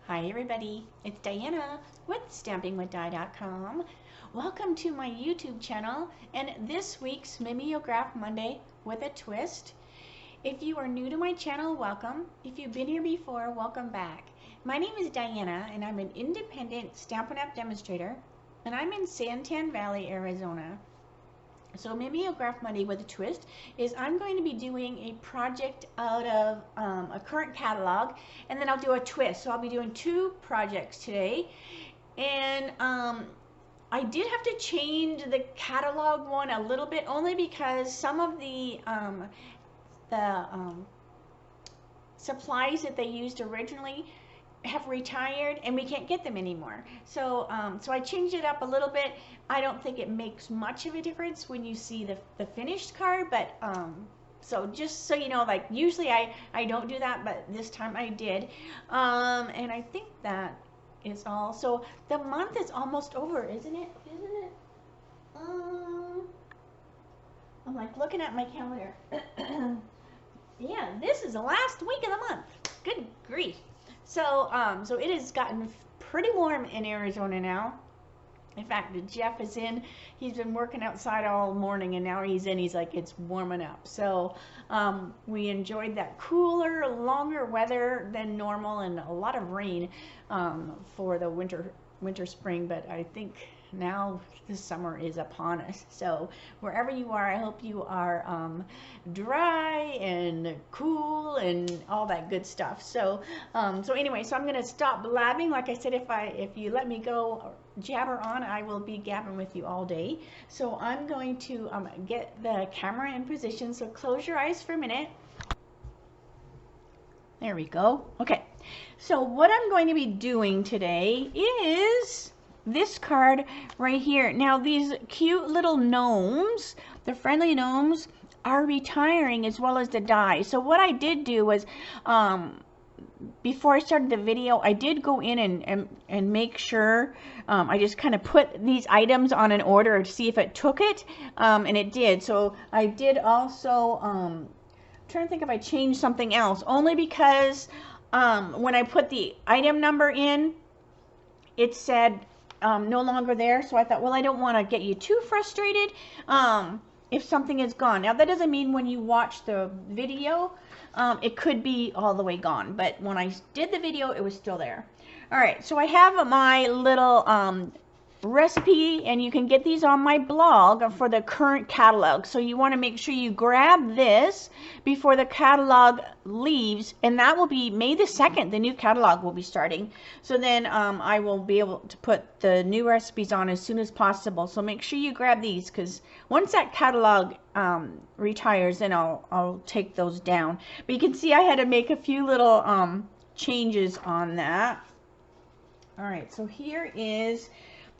Hi everybody, it's Diana with stampingwithdie.com. Welcome to my YouTube channel and this week's Mimeograph Monday with a twist. If you are new to my channel, welcome. If you've been here before, welcome back. My name is Diana and I'm an independent Stampin' Up! Demonstrator and I'm in Santan Valley, Arizona. So Mimeograph Monday with a twist is I'm going to be doing a project out of a current catalog, and then I'll do a twist. So I'll be doing two projects today, and I did have to change the catalog one a little bit, only because some of the supplies that they used originally have retired and we can't get them anymore. So so I changed it up a little bit. I don't think it makes much of a difference when you see the finished card, but so just so you know, like usually I don't do that, but this time I did. And I think that is all. So the month is almost over, isn't it? I'm like looking at my calendar. Yeah, this is the last week of the month. Good grief. So, so it has gotten pretty warm in Arizona now. In fact, Jeff is in. He's been working outside all morning, and now he's in. He's like, it's warming up. So, we enjoyed that cooler, longer weather than normal, and a lot of rain for the winter, spring. But I think now the summer is upon us. So wherever you are, I hope you are dry and cool and all that good stuff. So so anyway, so I'm gonna stop blabbing. Like I said, if you let me go jabber on, I will be gabbing with you all day. So I'm going to get the camera in position. So close your eyes for a minute. There we go. Okay, so what I'm going to be doing today is this card right here. Now these cute little gnomes, the Friendly Gnomes, are retiring, as well as the die. So what I did do was, before I started the video, I did go in and make sure, I just kind of put these items on an order to see if it took it, and it did. So I did also, trying to think if I changed something else, only because when I put the item number in, it said no longer there. So I thought, well, I don't want to get you too frustrated if something is gone. Now that doesn't mean when you watch the video it could be all the way gone, but when I did the video it was still there. All right, so I have my little recipe, and you can get these on my blog for the current catalog. So you want to make sure you grab this before the catalog leaves, and that will be May the 2nd. The new catalog will be starting. So then I will be able to put the new recipes on as soon as possible. So make sure you grab these, because once that catalog retires, then I'll take those down. But you can see I had to make a few little changes on that. All right, so here is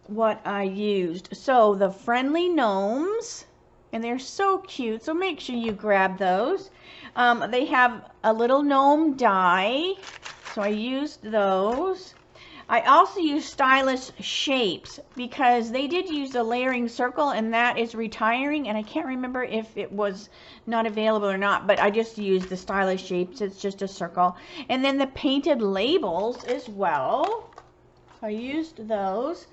what I used. So the Friendly Gnomes, and they're so cute, so make sure you grab those. They have a little gnome die, so I used those. I also used stylish shapes because they did use a layering circle, and that is retiring, and I can't remember if it was not available or not, but I just used the stylish shapes. It's just a circle. And then the painted labels as well, I used those.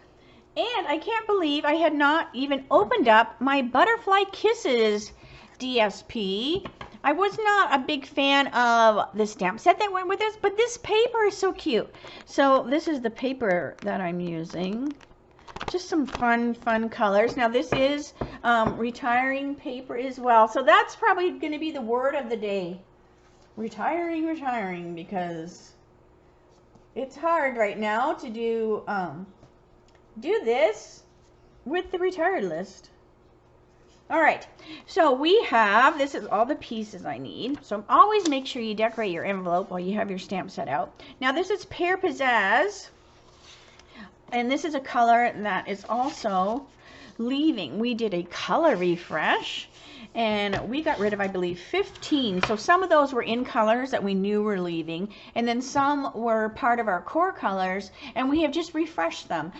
And I can't believe I had not even opened up my Butterfly Kisses DSP. I was not a big fan of the stamp set that went with this, but this paper is so cute. So this is the paper that I'm using. Just some fun colors. Now this is retiring paper as well. So that's probably going to be the word of the day. Retiring, because it's hard right now to do this with the retired list. All right, so we have, this is all the pieces I need. So always make sure you decorate your envelope while you have your stamp set out. Now this is Pear Pizzazz, and this is a color that is also leaving. We did a color refresh, and we got rid of, I believe, 15. So some of those were in colors that we knew were leaving, and then some were part of our core colors, and we have just refreshed them.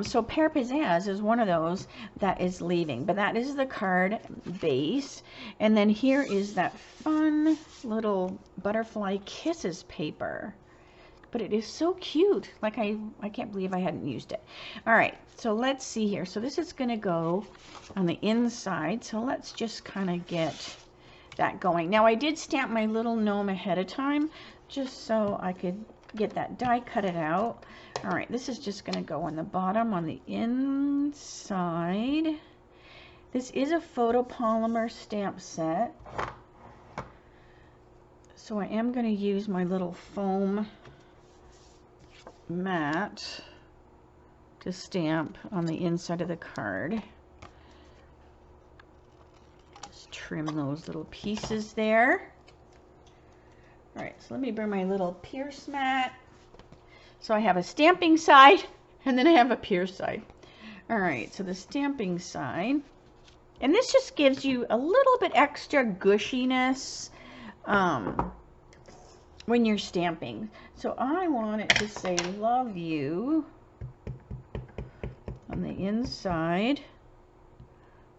So Pear Pizzazz is one of those that is leaving, but that is the card base. And then here is that fun little Butterfly Kisses paper. but it is so cute. Like I can't believe I hadn't used it. All right, so let's see here. So this is going to go on the inside. So let's just kind of get that going. Now I did stamp my little gnome ahead of time just so I could get that die cut it out. All right, this is just going to go on the bottom on the inside. This is a photopolymer stamp set. So I am going to use my little foam mat to stamp on the inside of the card. Just trim those little pieces there. All right, so let me bring my little pierce mat. So I have a stamping side and then I have a pierce side. All right, so the stamping side, and this just gives you a little bit extra gushiness when you're stamping. So I want it to say love you on the inside.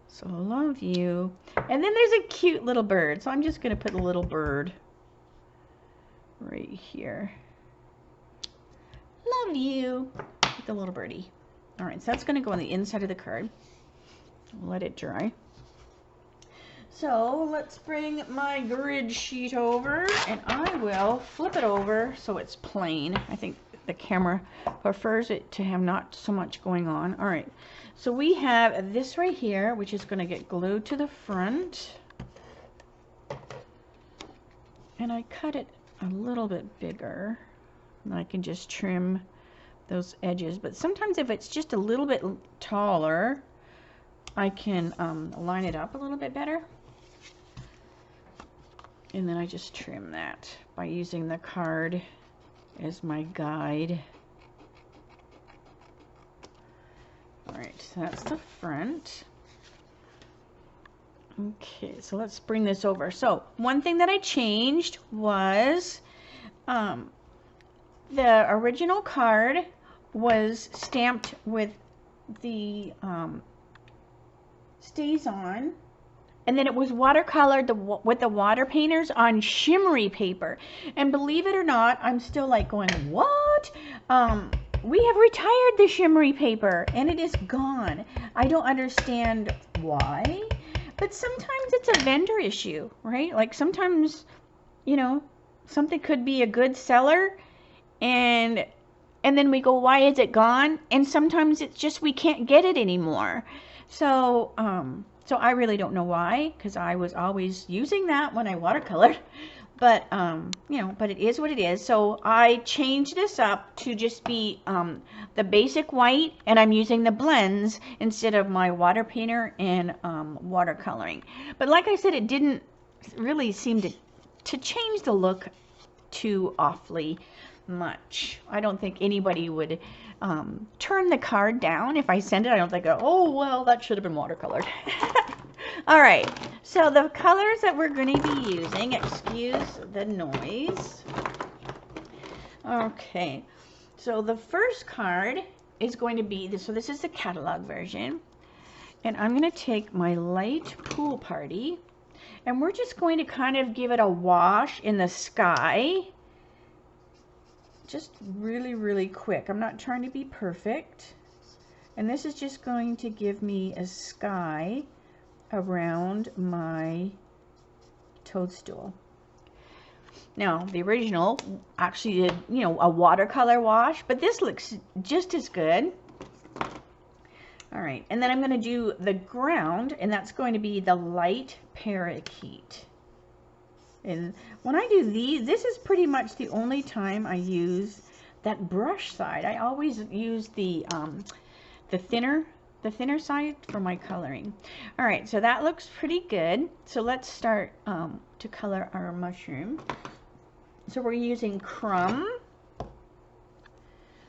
So love you. And then there's a cute little bird. So I'm just going to put a little bird right here. Love you with the little birdie. All right, so that's going to go on the inside of the card. Let it dry. So let's bring my grid sheet over and I will flip it over so it's plain. I think the camera prefers it to have not so much going on. All right, so we have this right here, which is going to get glued to the front. And I cut it a little bit bigger. And I can just trim those edges. But sometimes if it's just a little bit taller, I can line it up a little bit better. And then I just trim that by using the card as my guide. All right, so that's the front. Okay, so let's bring this over. So one thing that I changed was the original card was stamped with the stays on. And then it was watercolored with the water painters on shimmery paper. And believe it or not, I'm still like going, what? We have retired the shimmery paper and it is gone. I don't understand why. But sometimes it's a vendor issue, right? Like sometimes, you know, something could be a good seller and then we go, why is it gone? And sometimes it's just we can't get it anymore. So, so I really don't know why, because I was always using that when I watercolored. But, you know, but it is what it is. So I changed this up to just be the basic white, and I'm using the blends instead of my water painter and watercoloring. But like I said, it didn't really seem to change the look too awfully much. I don't think anybody would turn the card down if I send it. I don't think, oh, well, that should have been watercolored. All right, so the colors that we're going to be using, excuse the noise. Okay, so the first card is going to be, so this is the catalog version, and I'm going to take my light pool party, and we're just going to kind of give it a wash in the sky. Just really, really quick. I'm not trying to be perfect. And this is just going to give me a sky around my toadstool. Now, the original actually did, you know, a watercolor wash, but this looks just as good. All right, and then I'm going to do the ground, and that's going to be the light parakeet. And when I do these, this is pretty much the only time I use that brush side. I always use the thinner side for my coloring. All right, so that looks pretty good. So let's start to color our mushroom. So we're using crumb.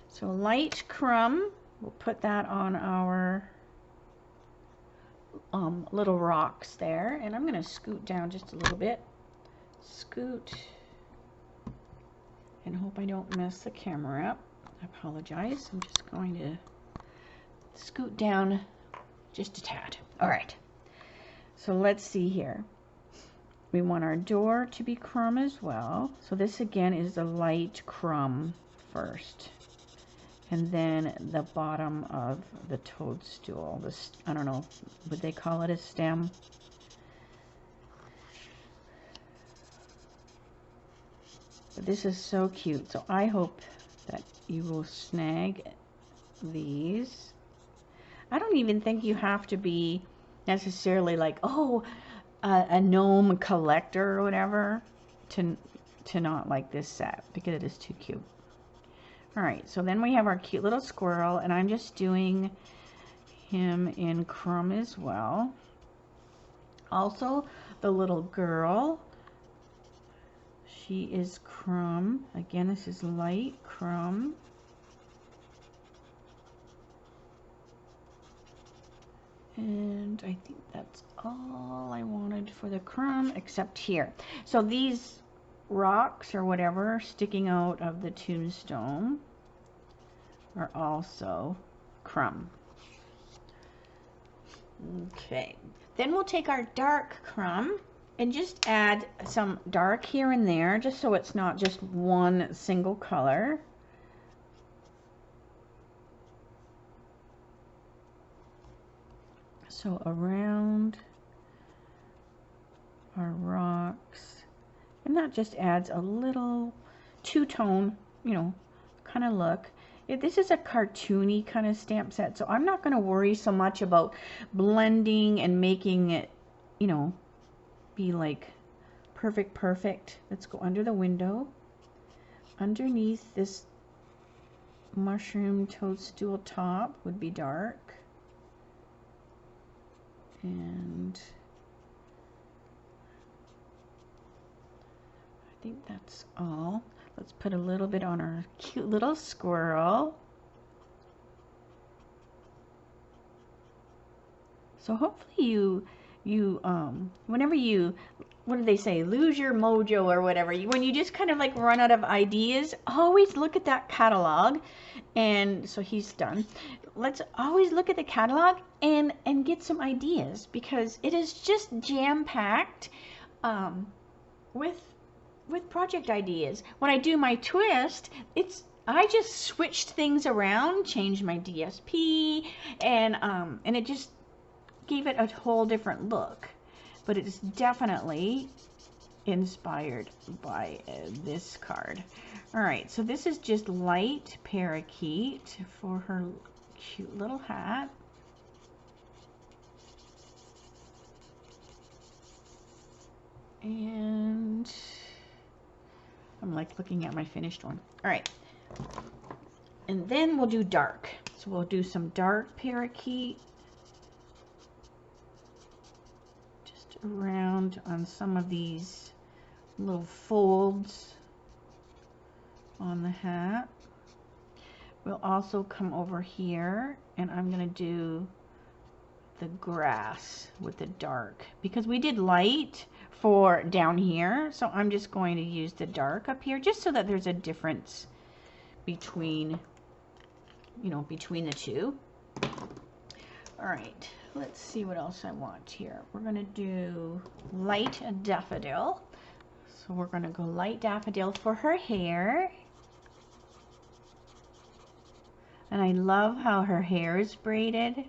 So light crumb. We'll put that on our little rocks there. And I'm going to scoot down just a little bit. Scoot, and hope I don't mess the camera up. I apologize. I'm just going to scoot down just a tad. All right, so let's see here. We want our door to be crumb as well. So this again is the light crumb first. And then the bottom of the toadstool. This, I don't know, would they call it a stem? But this is so cute. So I hope that you will snag these. I don't even think you have to be necessarily like, oh, a gnome collector or whatever to not like this set, because it is too cute. Alright, so then we have our cute little squirrel, and I'm just doing him in crumb as well. Also, the little girl, she is crumb. Again, this is light crumb. And I think that's all I wanted for the crumb, except here. So these rocks or whatever sticking out of the tombstone are also crumb. Okay, then we'll take our dark crumb and just add some dark here and there, just so it's not just one single color. So around our rocks, and that just adds a little two-tone, you know, kind of look. This is a cartoony kind of stamp set, so I'm not going to worry so much about blending and making it, you know, be like perfect. Let's go under the window. Underneath this mushroom toadstool top would be dark. And I think that's all. Let's put a little bit on our cute little squirrel. So hopefully you whenever you, what do they say, lose your mojo or whatever, when you just kind of like run out of ideas, always look at that catalog. And so he's done. Let's always look at the catalog and get some ideas, because it is just jam-packed with project ideas. When I do my twist, I just switched things around, changed my DSP, and it just gave it a whole different look. But it is definitely inspired by this card. All right, so this is just light parakeet for her cute little hat. And I'm like looking at my finished one. All right, and then we'll do dark. So we'll do some dark parakeet just around on some of these little folds on the hat. We'll also come over here, and I'm going to do the grass with the dark, because we did light for down here, so I'm just going to use the dark up here, just so that there's a difference between, you know, between the two. All right, let's see what else I want here. We're going to do light daffodil. So we're going to go light daffodil for her hair. And I love how her hair is braided.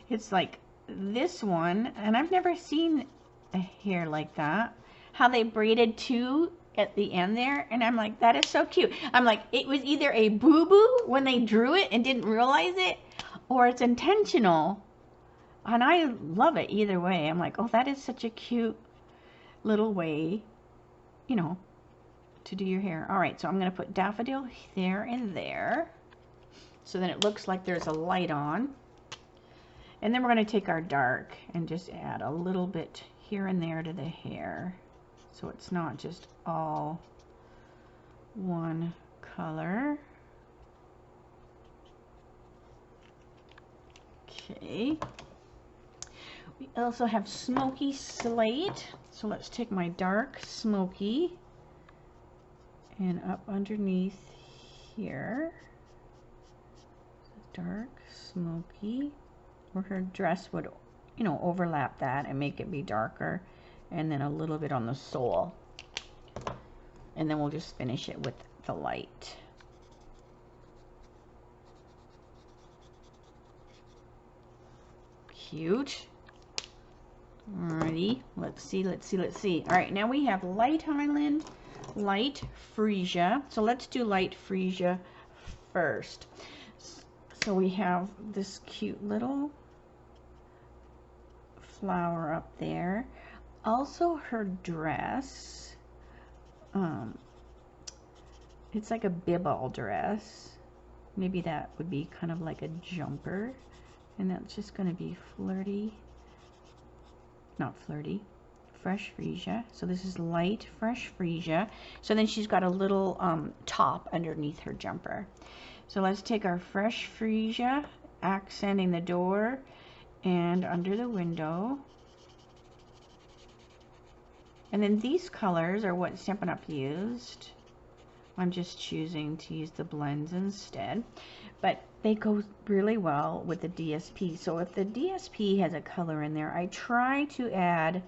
It's like this one, and I've never seen a hair like that. How they braided two at the end there, and I'm like, that is so cute. I'm like, it was either a boo-boo when they drew it and didn't realize it, or it's intentional. And I love it either way. I'm like, oh, that is such a cute little way, you know, to do your hair. All right, so I'm going to put daffodil there and there, so then it looks like there's a light on. And then we're going to take our dark and just add a little bit here and there to the hair, so it's not just all one color. Okay. We also have smoky slate, so let's take my dark smoky and up underneath here, dark smoky, where her dress would, you know, overlap that and make it be darker, and then a little bit on the sole, and then we'll just finish it with the light. cute. Alrighty, let's see. All right, now we have light Highland, light freesia. So let's do light freesia first. So we have this cute little flower up there. Also her dress, it's like a bib-all dress. Maybe that would be kind of like a jumper, and that's just going to be flirty, not flirty, fresh freesia. So this is light fresh freesia. So then she's got a little top underneath her jumper. So let's take our fresh freesia, accenting the door and under the window. And then these colors are what Stampin' Up used. I'm just choosing to use the blends instead, but they go really well with the DSP. So if the DSP has a color in there, I try to add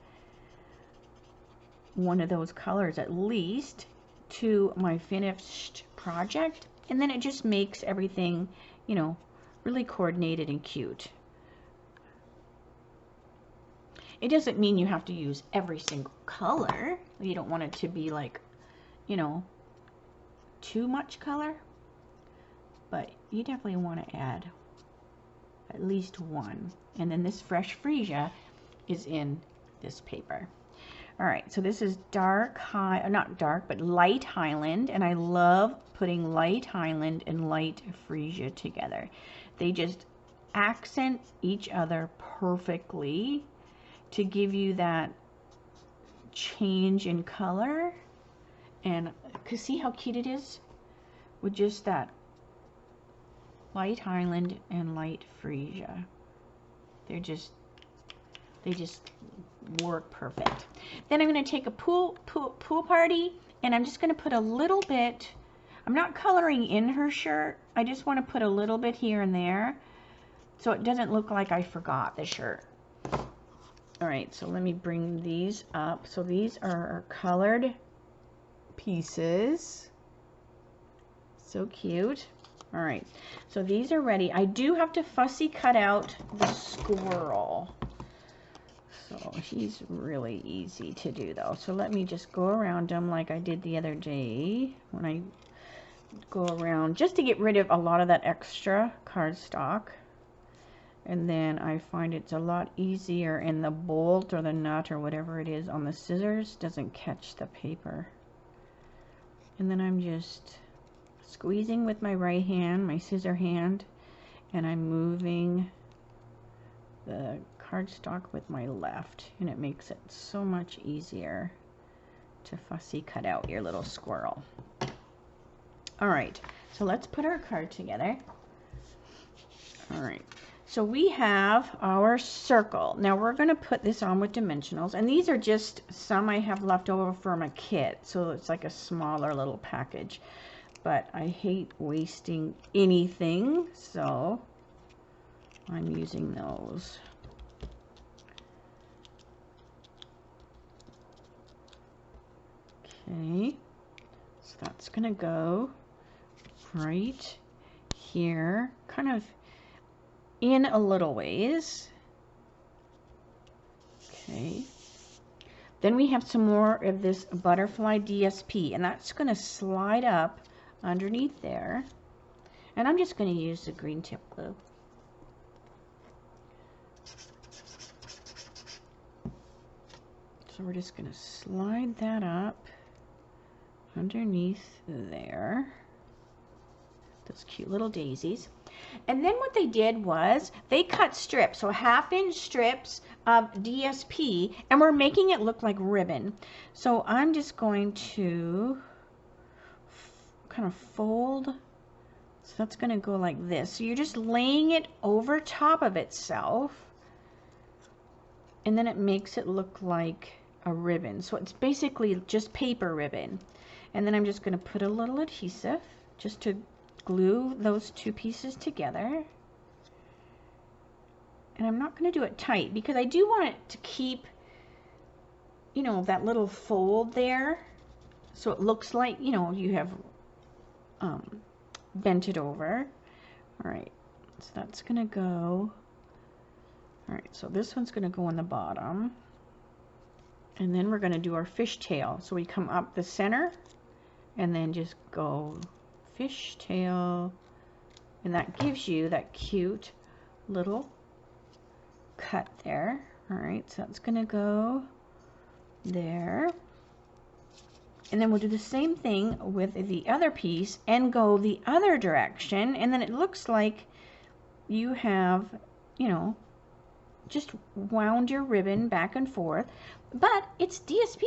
one of those colors at least to my finished project, and then it just makes everything, you know, really coordinated and cute. It doesn't mean you have to use every single color. You don't want it to be like, you know, too much color, but you definitely want to add at least one. And then this fresh freesia is in this paper. All right, so this is dark not dark, but light Highland, and I love putting light Highland and light freesia together. They just accent each other perfectly to give you that change in color. And cause see how cute it is with just that light Highland and light freesia. They just work perfect. Then I'm going to take a pool party, and I'm just going to put a little bit. I'm not coloring in her shirt. I just want to put a little bit here and there, so it doesn't look like I forgot the shirt. All right, so let me bring these up. So these are our colored pieces. So cute. All right, so these are ready. I do have to fussy cut out the squirrel. So he's really easy to do though. So let me just go around him like I did the other day when I go around, just to get rid of a lot of that extra cardstock. And then I find it's a lot easier, and the bolt or the nut or whatever it is on the scissors doesn't catch the paper. And then I'm just squeezing with my right hand, my scissor hand, and I'm moving the cardstock with my left, and it makes it so much easier to fussy cut out your little squirrel. All right, so let's put our card together. All right, so we have our circle. Now we're going to put this on with dimensionals, and these are just some I have left over from a kit, so it's like a smaller little package, but I hate wasting anything, so I'm using those. Okay, so that's gonna go right here, kind of in a little ways. Okay, then we have some more of this butterfly DSP, and that's gonna slide up underneath there, and I'm just going to use the green tip glue. So we're just going to slide that up underneath there, those cute little daisies. And then what they did was they cut strips, so 1/2-inch strips of DSP, and we're making it look like ribbon. So I'm just going to kind of fold, so that's going to go like this. So you're just laying it over top of itself, and then it makes it look like a ribbon. So it's basically just paper ribbon. And then I'm just going to put a little adhesive just to glue those two pieces together. And I'm not going to do it tight because I do want it to keep, you know, that little fold there, so it looks like, you know, you have bent it over. All right, so that's gonna go All right, so this one's going to go on the bottom. And then we're going to do our fishtail. So we come up the center and then just go fishtail. And that gives you that cute little cut there. All right, so that's going to go there. And then we'll do the same thing with the other piece and go the other direction. And then it looks like you have, you know, just wound your ribbon back and forth, but it's DSP.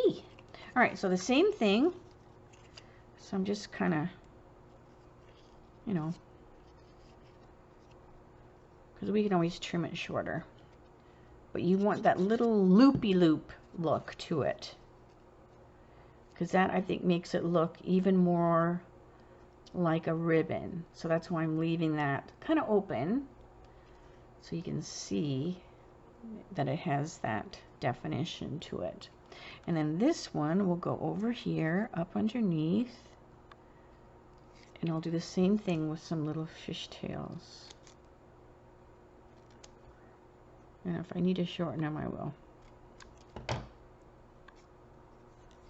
All right, so the same thing. So I'm just kind of, you know, because we can always trim it shorter. But you want that little loopy-loop look to it. Because that, I think, makes it look even more like a ribbon. So that's why I'm leaving that kind of open. So you can see that it has that definition to it. And then this one will go over here, up underneath. And I'll do the same thing with some little fishtails. And if I need to shorten them, I will.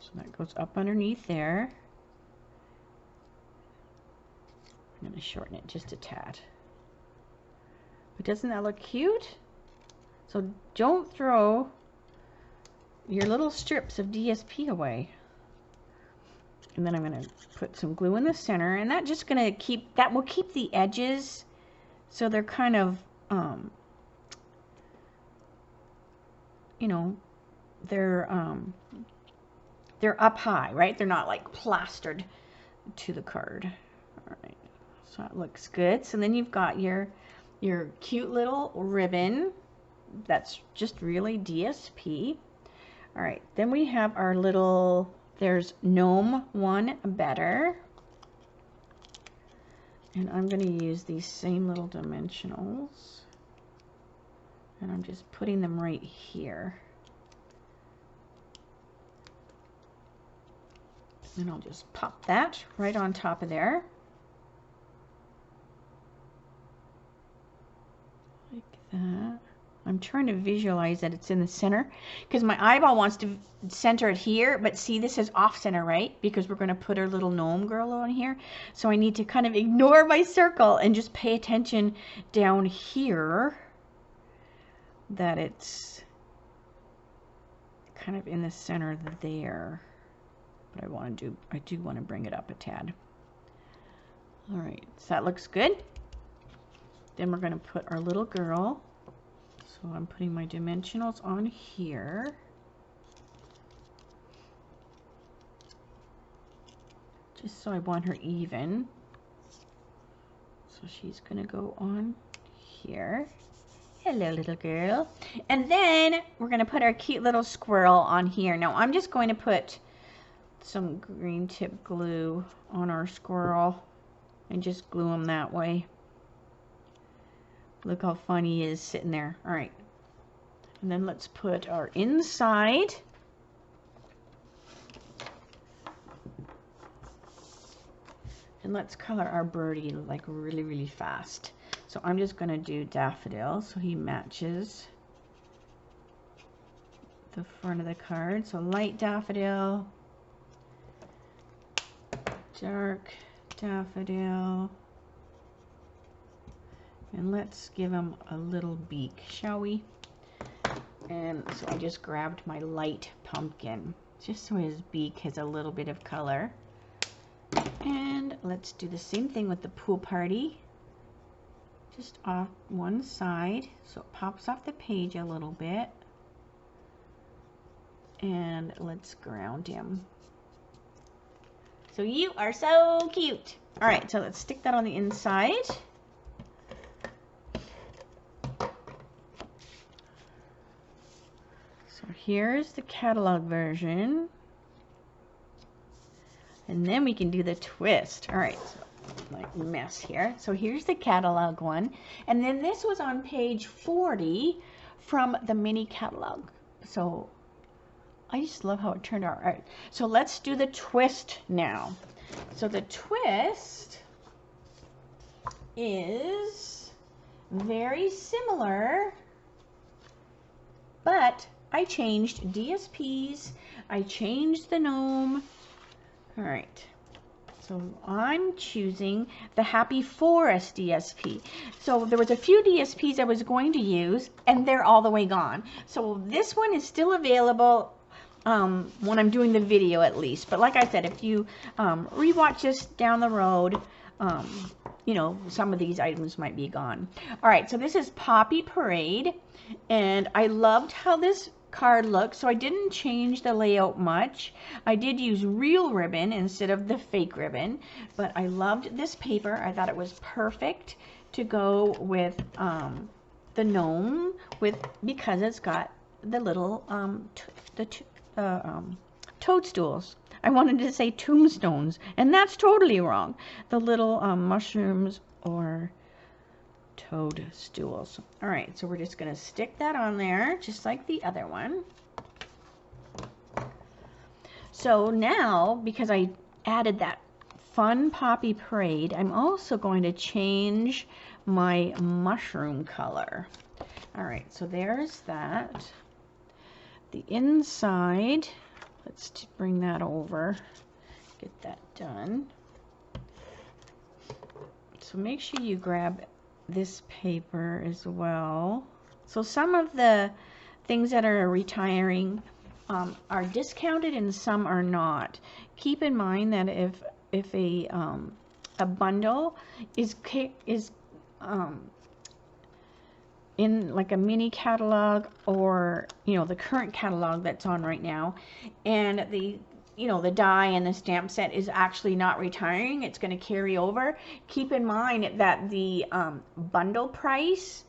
So that goes up underneath there. I'm going to shorten it just a tad. But doesn't that look cute? So don't throw your little strips of DSP away. And then I'm going to put some glue in the center, and that just going to keep, that will keep the edges so they're kind of, you know, they're up high, right? They're not like plastered to the card. All right, so that looks good. So then you've got your cute little ribbon. That's just really DSP. All right, then we have our little, there's Gnome One Better. And I'm going to use these same little dimensionals. And I'm just putting them right here. And I'll just pop that right on top of there. Like that. I'm trying to visualize that it's in the center because my eyeball wants to center it here, but see, this is off center, right? Because we're going to put our little gnome girl on here. So I need to kind of ignore my circle and just pay attention down here that it's kind of in the center there. But I do want to bring it up a tad. All right, so that looks good. Then we're going to put our little girl. So I'm putting my dimensionals on here. Just so I want her even. So she's going to go on here. Hello, little girl. And then we're going to put our cute little squirrel on here. Now I'm just going to put some green tip glue on our squirrel and just glue him that way. Look how fun he is sitting there. All right. And then let's put our inside. And let's color our birdie like really, really fast. So I'm just going to do daffodil so he matches the front of the card. So light daffodil, dark daffodil. And let's give him a little beak, shall we? And so I just grabbed my light pumpkin, just so his beak has a little bit of color. And let's do the same thing with the pool party. Just off one side, so it pops off the page a little bit. And let's ground him. So you are so cute. All right, so let's stick that on the inside. So here's the catalog version. And then we can do the twist. All right, so like mess here. So here's the catalog one. And then this was on page 40 from the mini catalog. So I just love how it turned out. All right, so let's do the twist now. So the twist is very similar But I changed DSPs. I changed the gnome. All right. So I'm choosing the Happy Forest DSP. So there was a few DSPs I was going to use, and they're all the way gone. So this one is still available when I'm doing the video at least. But like I said, if you rewatch this down the road, you know, some of these items might be gone. All right, so this is Poppy Parade, and I loved how this card looks, so I didn't change the layout much. I did use real ribbon instead of the fake ribbon, but I loved this paper. I thought it was perfect to go with the gnome because it's got the little toadstools. I wanted to say tombstones, and that's totally wrong. The little mushrooms or toadstools. All right, so we're just going to stick that on there just like the other one. So now, because I added that fun Poppy Parade, I'm also going to change my mushroom color. All right, so there's that. The inside, let's bring that over, get that done. So make sure you grab this paper as well. So some of the things that are retiring are discounted and some are not. Keep in mind that if a bundle is in like a mini catalog, or you know, the current catalog that's on right now, and the the die and the stamp set is actually not retiring, it's going to carry over. Keep in mind that the bundle price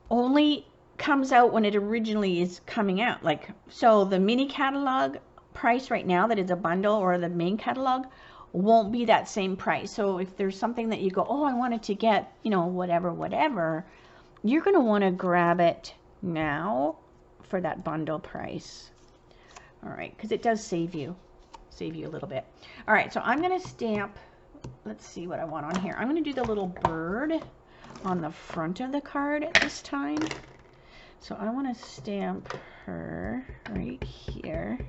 only comes out when it originally is coming out. Like, so the mini catalog price right now that is a bundle, or the main catalog, won't be that same price. So if there's something that you go, oh, I wanted to get, whatever, you're going to want to grab it now for that bundle price. All right, because it does save you a little bit. All right, so I'm going to stamp, let's see what I want on here. I'm going to do the little bird on the front of the card at this time. So I want to stamp her right here.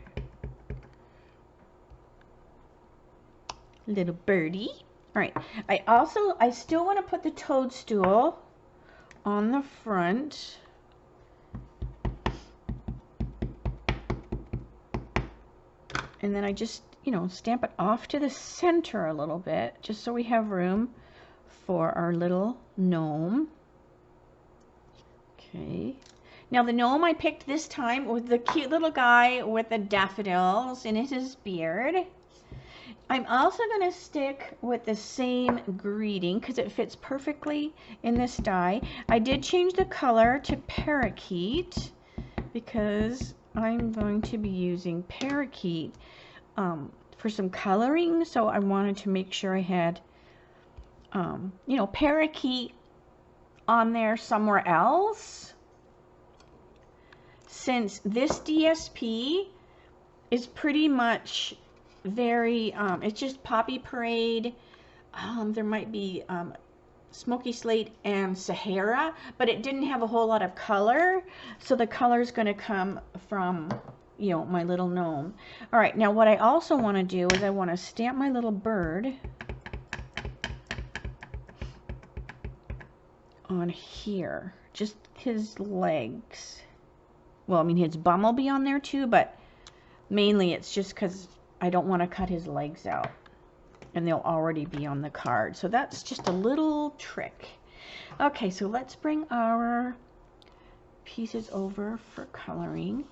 Little birdie. All right, I still want to put the toadstool on the front. And then I just, stamp it off to the center a little bit, just so we have room for our little gnome. Okay. Now the gnome I picked this time was the cute little guy with the daffodils in his beard. I'm also going to stick with the same greeting because it fits perfectly in this die. I did change the color to parakeet because I'm going to be using parakeet for some coloring, so I wanted to make sure I had parakeet on there somewhere else, since this DSP is pretty much very it's just Poppy Parade. There might be Smoky Slate and Sahara, but it didn't have a whole lot of color, so the color is going to come from my little gnome. All right, now what I also want to do is I want to stamp my little bird on here, just his legs. Well, I mean, his bum will be on there too, but mainly it's just because I don't want to cut his legs out, and they'll already be on the card. So that's just a little trick. Okay, so let's bring our pieces over for coloring.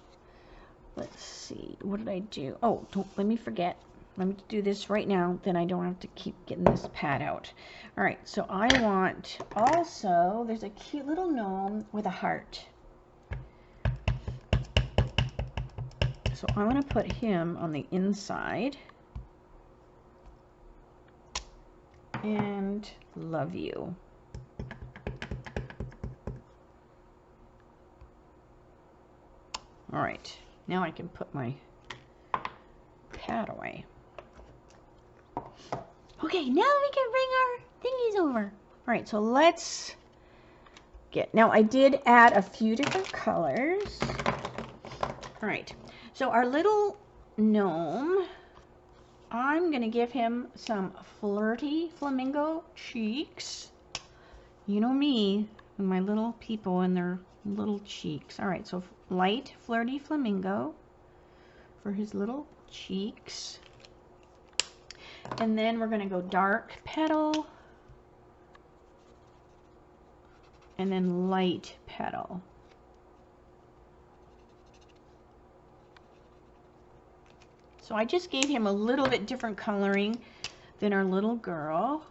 Let's see, what did I do? Oh, don't let me forget. Let me do this right now, then I don't have to keep getting this pad out. All right, so I want also, there's a cute little gnome with a heart. So I'm going to put him on the inside. And love you. All right, now I can put my pad away. Okay, now we can bring our thingies over. All right, so let's get. Now I did add a few different colors. All right, so our little gnome, I'm gonna give him some flirty flamingo cheeks. You know me and my little people and their little cheeks. All right, so light flirty flamingo for his little cheeks. And then we're gonna go dark petal and then light petal. So I just gave him a little bit different coloring than our little girl,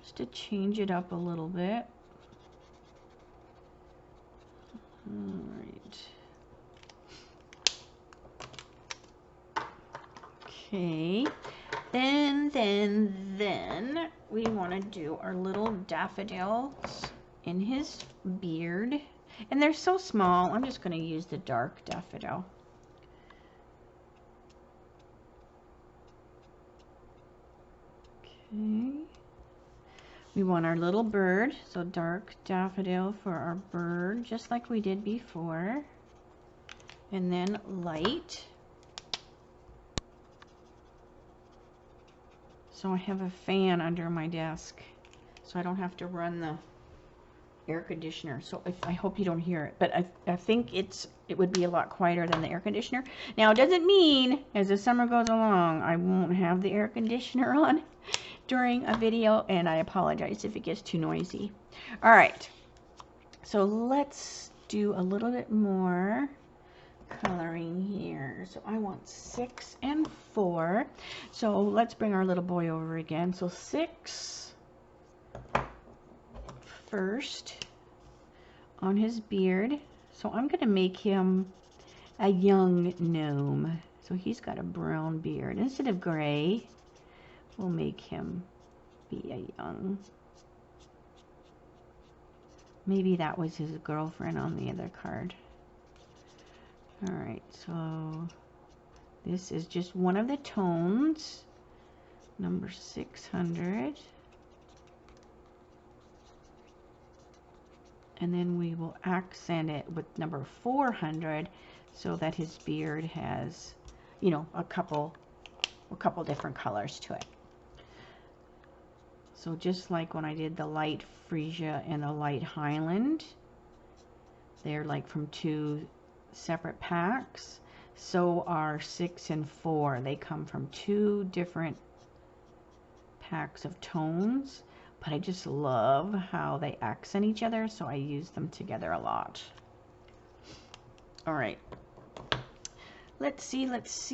just to change it up a little bit. All right. Okay. Then we want to do our little daffodils in his beard. And they're so small, I'm just going to use the dark daffodil. Okay. We want our little bird, so dark daffodil for our bird, just like we did before. And then light. So I have a fan under my desk, so I don't have to run the air conditioner. So I hope you don't hear it, but I think it would be a lot quieter than the air conditioner. Now, it doesn't mean as the summer goes along, I won't have the air conditioner on during a video, and I apologize if it gets too noisy. All right, so let's do a little bit more coloring here. So I want 6 and 4. So let's bring our little boy over again. So 6 first on his beard. So I'm going to make him a young gnome. So he's got a brown beard. Instead of gray, we'll make him be a young. Maybe that was his girlfriend on the other card. All right, so this is just one of the tones, number 600. And then we will accent it with number 400 so that his beard has, you know, a couple different colors to it. So just like when I did the light Frisia and the light Highland, they're like from 2 separate packs. So are 6 and 4. They come from 2 different packs of tones, but I just love how they accent each other, so I use them together a lot. All right. Let's see. Let's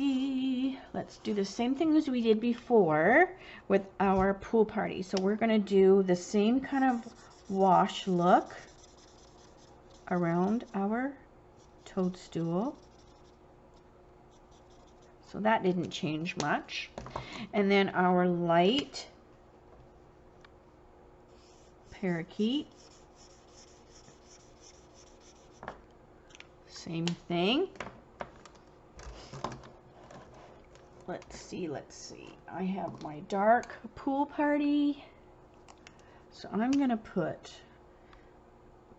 do the same thing as we did before with our pool party. So we're going to do the same kind of wash look around our toadstool. So that didn't change much. And then our light parakeet. Same thing. Let's see. I have my dark pool party. So I'm going to put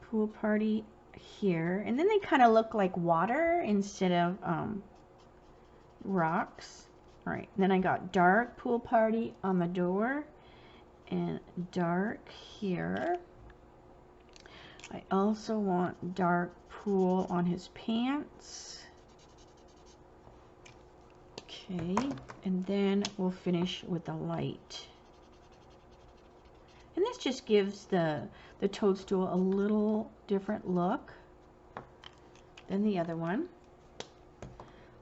pool party here. And then they kind of look like water instead of rocks. All right. Then I got dark pool party on the door and dark here. I also want dark pool on his pants. Okay, and then we'll finish with the light. And this just gives the toadstool a little different look than the other one.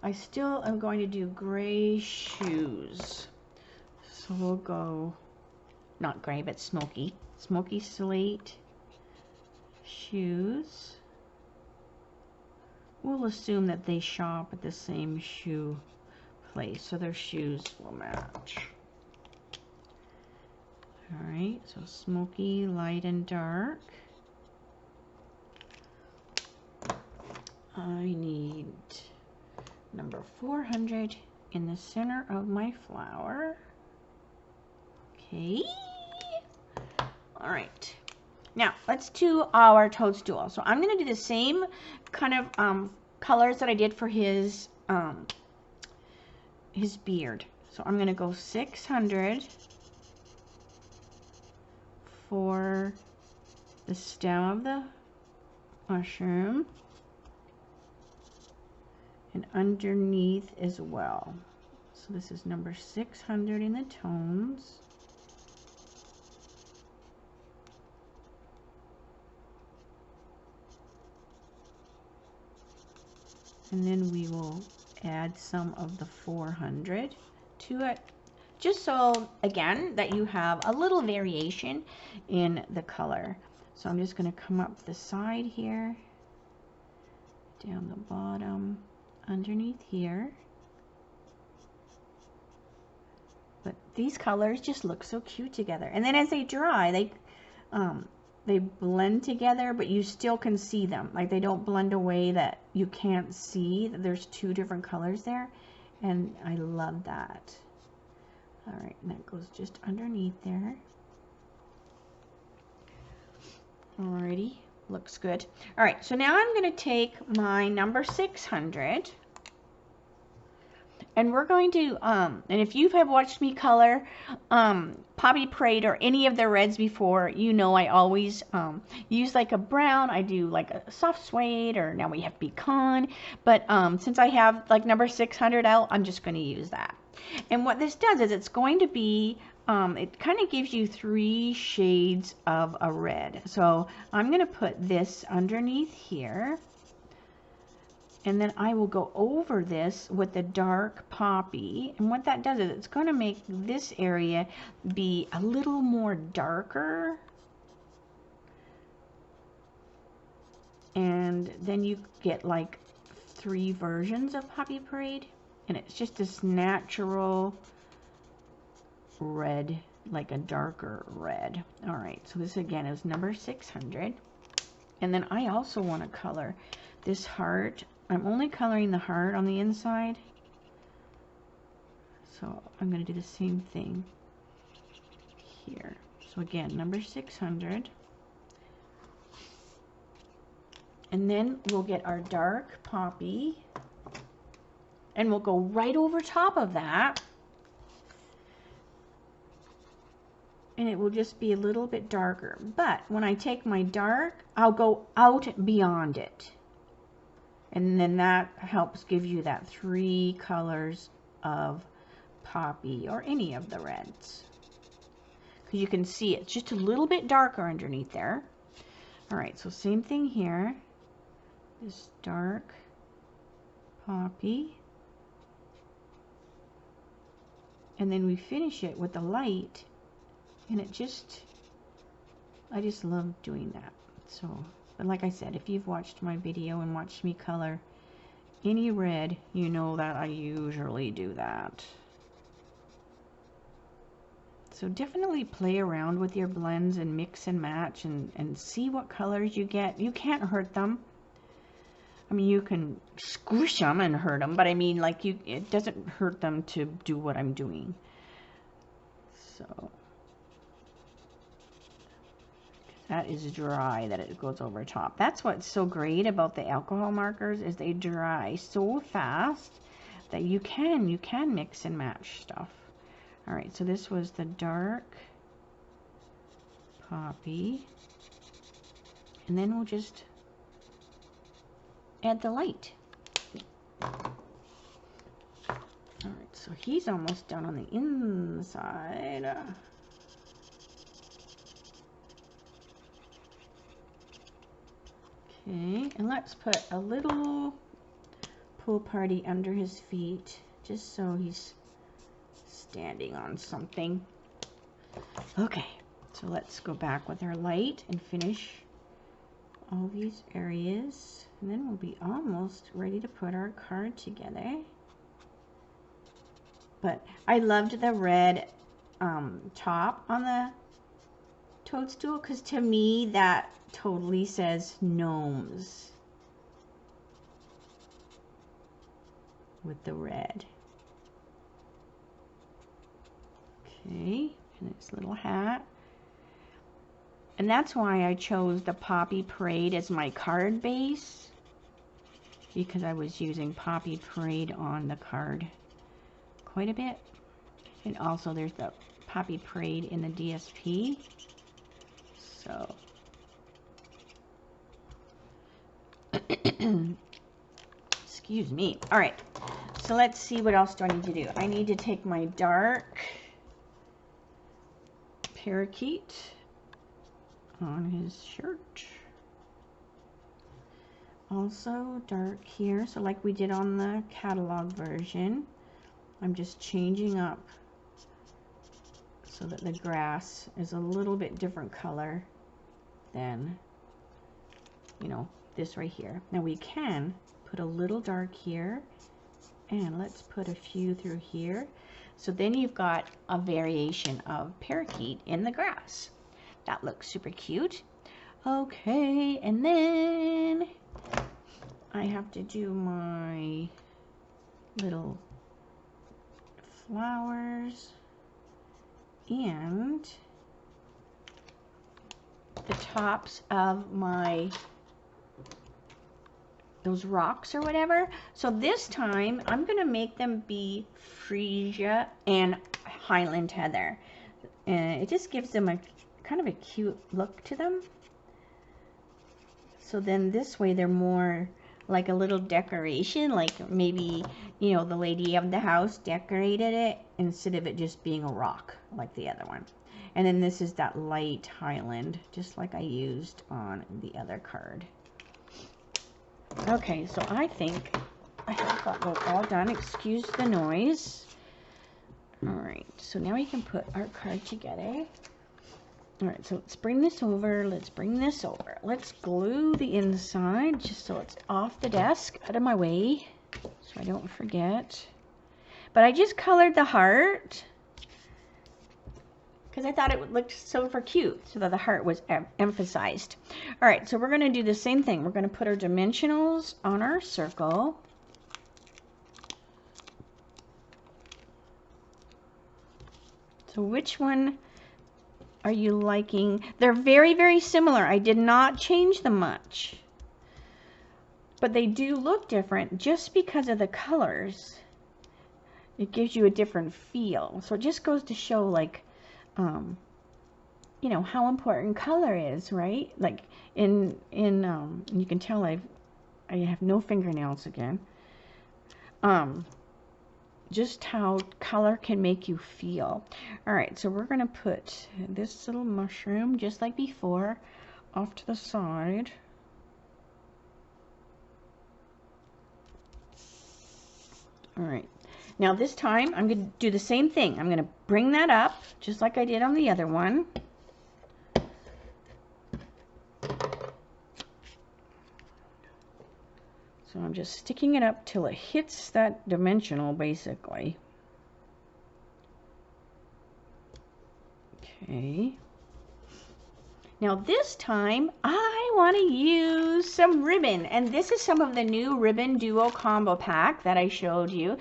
I still am going to do gray shoes. So we'll go, not gray, but smoky slate shoes. We'll assume that they shop at the same shoe place, so their shoes will match. All right, so smoky, light, and dark. I need number 400 in the center of my flower. Okay. All right. now let's do our toadstool. So I'm going to do the same kind of colors that I did for his beard. So I'm going to go 600 for the stem of the mushroom and underneath as well. So this is number 600 in the tones. And then we will add some of the 400 to it, just so, again, that you have a little variation in the color. So I'm just going to come up the side here, down the bottom, underneath here. But these colors just look so cute together. And then as they dry, they blend together, but you still can see them. Like, they don't blend away that you can't see that there's two different colors there. And I love that. All right, and that goes just underneath there. Alrighty, looks good. All right, so now I'm going to take my number 600. And we're going to, and if you have watched me color Poppy Parade or any of the reds before, you know I always use like a brown. I do like a soft suede, or now we have pecan. But since I have like number 600 out, I'm just going to use that. And what this does is it's going to be, it kind of gives you 3 shades of a red. So I'm going to put this underneath here. And then I will go over this with the dark poppy. And what that does is it's going to make this area be a little more darker. And then you get like 3 versions of Poppy Parade. And it's just this natural red, like a darker red. All right, so this again is number 600. And then I also want to color this heart. I'm only coloring the heart on the inside. So I'm going to do the same thing here. So again, number 600. And then we'll get our dark poppy. And we'll go right over top of that. And it will just be a little bit darker. But when I take my dark, I'll go out beyond it. And then that helps give you that 3 colors of poppy or any of the reds. Because you can see it's just a little bit darker underneath there. All right, so same thing here. This dark poppy. And then we finish it with the light. And it just, I just love doing that. So, but like I said, if you've watched my video and watched me color any red, you know that I usually do that. So definitely play around with your blends and mix and match and see what colors you get. You can't hurt them. I mean, you can squish them and hurt them, but I mean, like, it doesn't hurt them to do what I'm doing. So that is dry, that it goes over top. That's what's so great about the alcohol markers, is they dry so fast that you can mix and match stuff. All right, so this was the dark poppy. And then we'll just add the light. All right, so he's almost done on the inside. Okay, and let's put a little pool party under his feet, just so he's standing on something. Okay, so let's go back with our light and finish all these areas, and then we'll be almost ready to put our card together. But I loved the red top on the toadstool, because to me that totally says gnomes with the red. Okay, and its little hat. And that's why I chose the Poppy Parade as my card base, because I was using Poppy Parade on the card quite a bit. And also there's the Poppy Parade in the DSP. So excuse me. All right, so let's see, what else do I need to do? I need to take my dark parakeet on his shirt. Also dark here, so like we did on the catalog version, I'm just changing up so that the grass is a little bit different color than, you know, this right here. Now we can put a little dark here, and let's put a few through here. So then you've got a variation of parakeet in the grass. That looks super cute. Okay, and then I have to do my little flowers and the tops of my those rocks or whatever. So this time I'm gonna make them be freesia and Highland heather, and it just gives them a kind of a cute look to them. So then this way they're more like a little decoration, like maybe, you know, the lady of the house decorated it instead of it just being a rock like the other one. And then this is that light Highland, just like I used on the other card. Okay, so I think I have got those all done. Excuse the noise. Alright, so now we can put our card together. Alright, so let's bring this over. Let's bring this over. Let's glue the inside just so it's off the desk, out of my way, so I don't forget. But I just colored the heart because I thought it would look super cute, so that the heart was emphasized. All right, so we're going to do the same thing. We're going to put our dimensionals on our circle. So which one are you liking? They're very, very similar. I did not change them much, but they do look different just because of the colors. It gives you a different feel. So it just goes to show, like, you know, how important color is, right? Like you can tell I have no fingernails again. Just how color can make you feel. All right, so we're gonna put this little mushroom, just like before, off to the side. All right. Now this time, I'm going to do the same thing. I'm going to bring that up, just like I did on the other one. So I'm just sticking it up till it hits that dimensional, basically. Okay. Now this time, I want to use some ribbon, and this is some of the new ribbon duo combo pack that I showed you.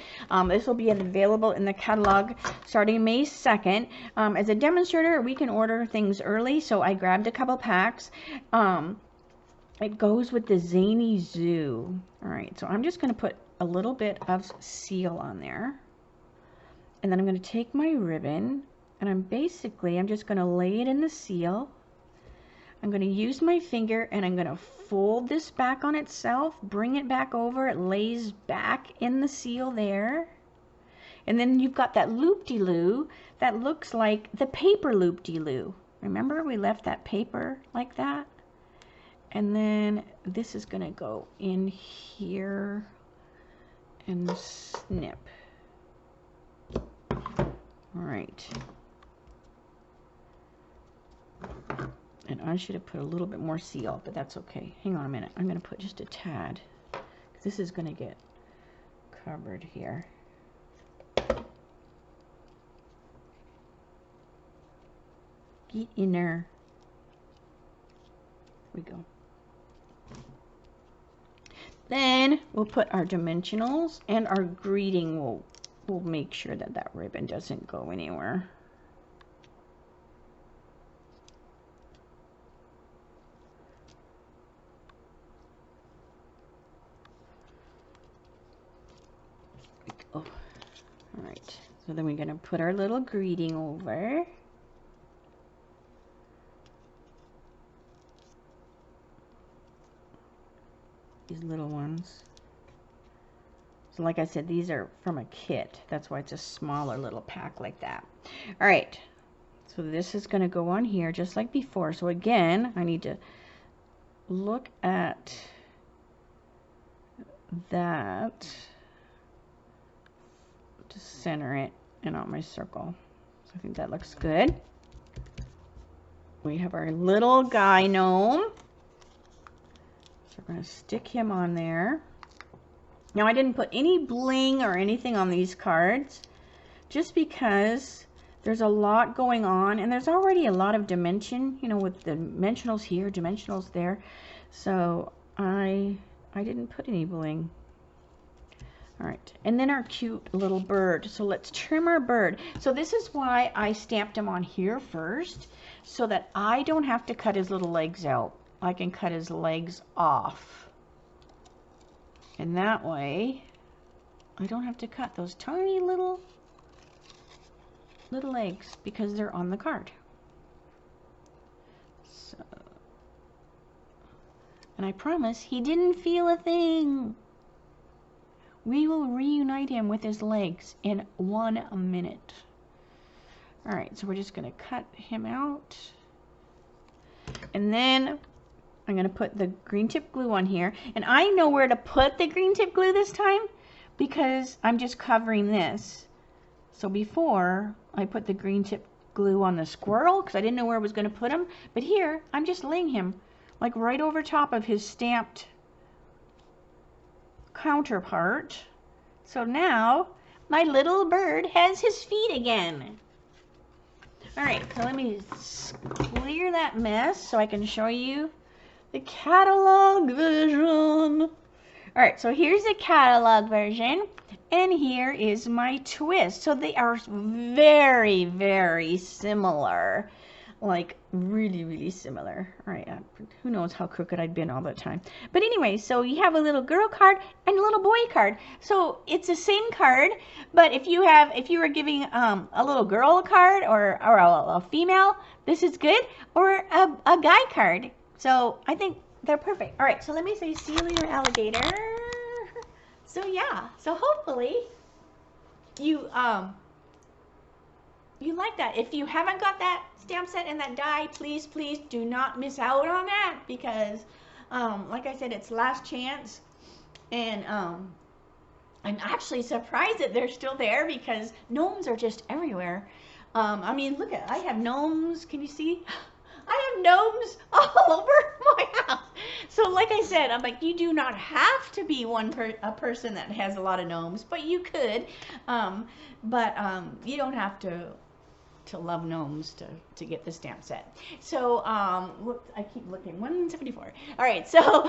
This will be available in the catalog starting May 2nd. As a demonstrator, we can order things early, so I grabbed a couple packs. It goes with the Zany Zoo. All right, so I'm just going to put a little bit of seal on there, and then I'm going to take my ribbon, and I'm just going to lay it in the seal. I'm going to use my finger, and I'm going to fold this back on itself, bring it back over, it lays back in the seal there. And then you've got that loop-de-loo that looks like the paper loop-de-loo. Remember, we left that paper like that? And then this is going to go in here and snip. All right. And I should have put a little bit more seal, but that's okay. Hang on a minute. I'm going to put just a tad. This is going to get covered here. Get in there. Here we go. Then we'll put our dimensionals, and our greeting we'll make sure that that ribbon doesn't go anywhere. All right, so then we're going to put our little greeting over. These little ones. So like I said, these are from a kit. That's why it's a smaller little pack like that. All right, so this is going to go on here just like before. So again, I need to look at that to center it and on my circle. So I think that looks good. We have our little guy gnome. So we're going to stick him on there. Now I didn't put any bling or anything on these cards just because there's a lot going on and there's already a lot of dimension, you know, with dimensionals here, dimensionals there. So I didn't put any bling. All right, and then our cute little bird. So let's trim our bird. So this is why I stamped him on here first, so that I don't have to cut his little legs out. I can cut his legs off. And that way, I don't have to cut those tiny little legs because they're on the card. So, and I promise he didn't feel a thing. We will reunite him with his legs in 1 minute. All right, so we're just going to cut him out. And then I'm going to put the green tip glue on here. And I know where to put the green tip glue this time because I'm just covering this. So before I put the green tip glue on the squirrel because I didn't know where I was going to put him. But here, I'm just laying him like right over top of his stamped counterpart. So now my little bird has his feet again. All right, so let me clear that mess so I can show you the catalog version. All right, so here's the catalog version, and here is my twist. So they are very, very similar, like really, really similar. All right, who knows how crooked I've been all the time. But anyway, so you have a little girl card and a little boy card. So it's the same card, but if you were giving a little girl card or a female, this is good, or a guy card. So I think they're perfect. All right, so let me say, see you later, alligator. So yeah, so hopefully you like that. If you haven't got that stamp set and that die, please do not miss out on that because, like I said, it's last chance. And I'm actually surprised that they're still there because gnomes are just everywhere. I mean, look at, I have gnomes. Can you see? I have gnomes all over my house. So like I said, I'm like, you do not have to be a person that has a lot of gnomes, but you could. You don't have to love gnomes to get the stamp set. So look, I keep looking, 174. All right, so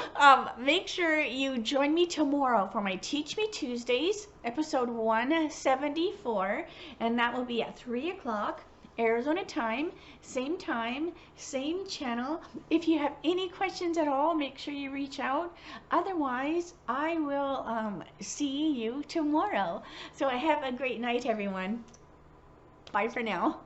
make sure you join me tomorrow for my Teach Me Tuesdays, episode 174, and that will be at 3 o'clock. Arizona time, same channel. If you have any questions at all, make sure you reach out. Otherwise, I will see you tomorrow. So have a great night, everyone. Bye for now.